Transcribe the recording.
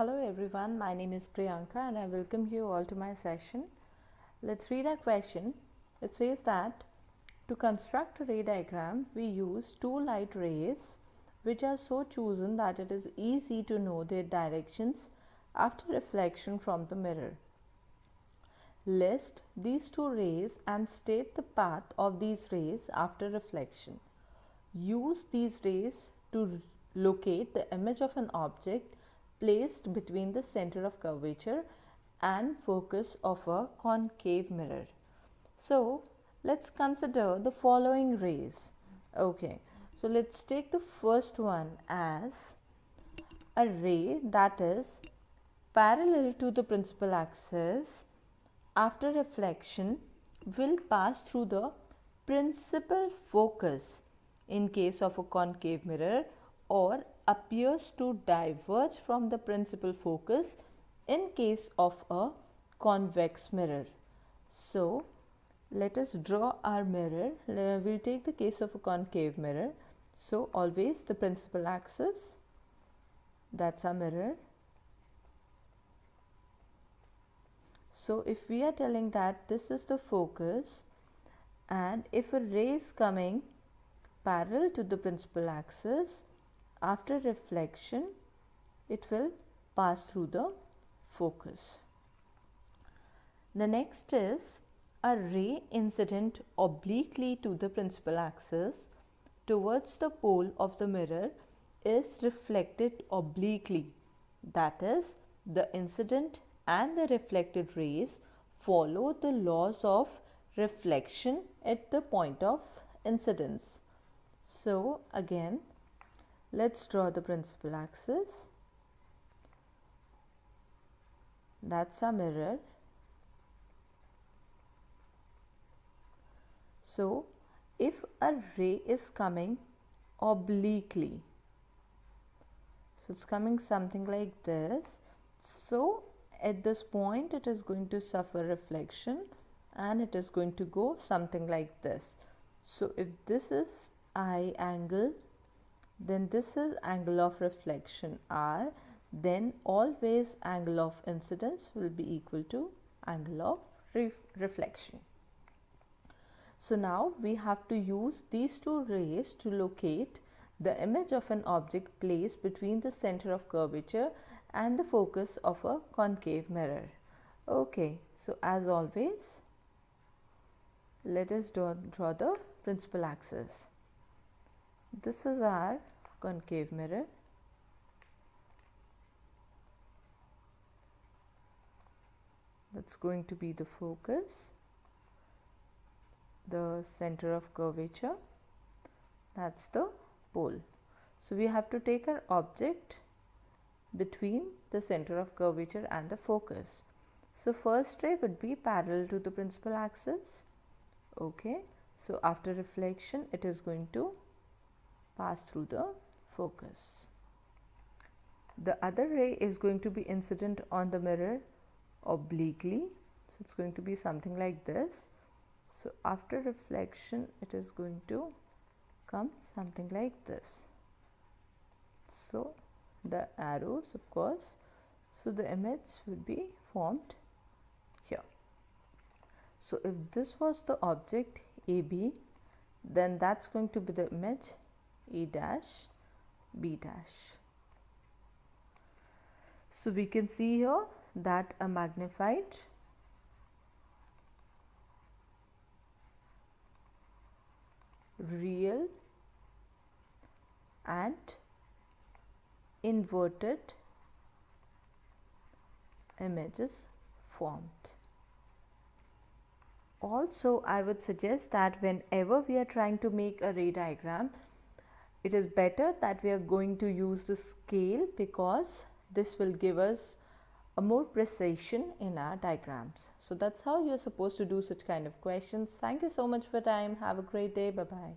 Hello everyone, my name is Priyanka and I welcome you all to my session. Let's read our question. It says that to construct a ray diagram, we use two light rays which are so chosen that it is easy to know their directions after reflection from the mirror. List these two rays and state the path of these rays after reflection. Use these rays to locate the image of an object placed between the center of curvature and focus of a concave mirror. So let's consider the following rays. Okay, so let's take the first one as a ray that is parallel to the principal axis. After reflection will pass through the principal focus in case of a concave mirror, or appears to diverge from the principal focus in case of a convex mirror. So let us draw our mirror. We'll take the case of a concave mirror. So always the principal axis, that's our mirror. So if we are telling that this is the focus, and if a ray is coming parallel to the principal axis, after reflection it will pass through the focus. The next is a ray incident obliquely to the principal axis towards the pole of the mirror is reflected obliquely. That is, the incident and the reflected rays follow the laws of reflection at the point of incidence. So again, let's draw the principal axis. That's our mirror. So if a ray is coming obliquely, so it's coming something like this, so at this point it is going to suffer reflection and it is going to go something like this. So if this is I angle, then this is angle of reflection R, then always angle of incidence will be equal to angle of reflection. So now we have to use these two rays to locate the image of an object placed between the center of curvature and the focus of a concave mirror. Okay, so as always, let us draw the principal axis. This is our concave mirror. That's going to be the focus, the center of curvature, that's the pole. So we have to take our object between the center of curvature and the focus. So first ray would be parallel to the principal axis. Okay, so after reflection it is going to pass through the focus. The other ray is going to be incident on the mirror obliquely, so it's going to be something like this. So after reflection it is going to come something like this. So the arrows, of course, so the image will be formed here. So if this was the object AB, then that's going to be the image A dash, B dash. So we can see here that a magnified real and inverted images formed. Also, I would suggest that whenever we are trying to make a ray diagram, it is better that we are going to use the scale, because this will give us a more precision in our diagrams. So that's how you're supposed to do such kind of questions. Thank you so much for your time. Have a great day. Bye-bye.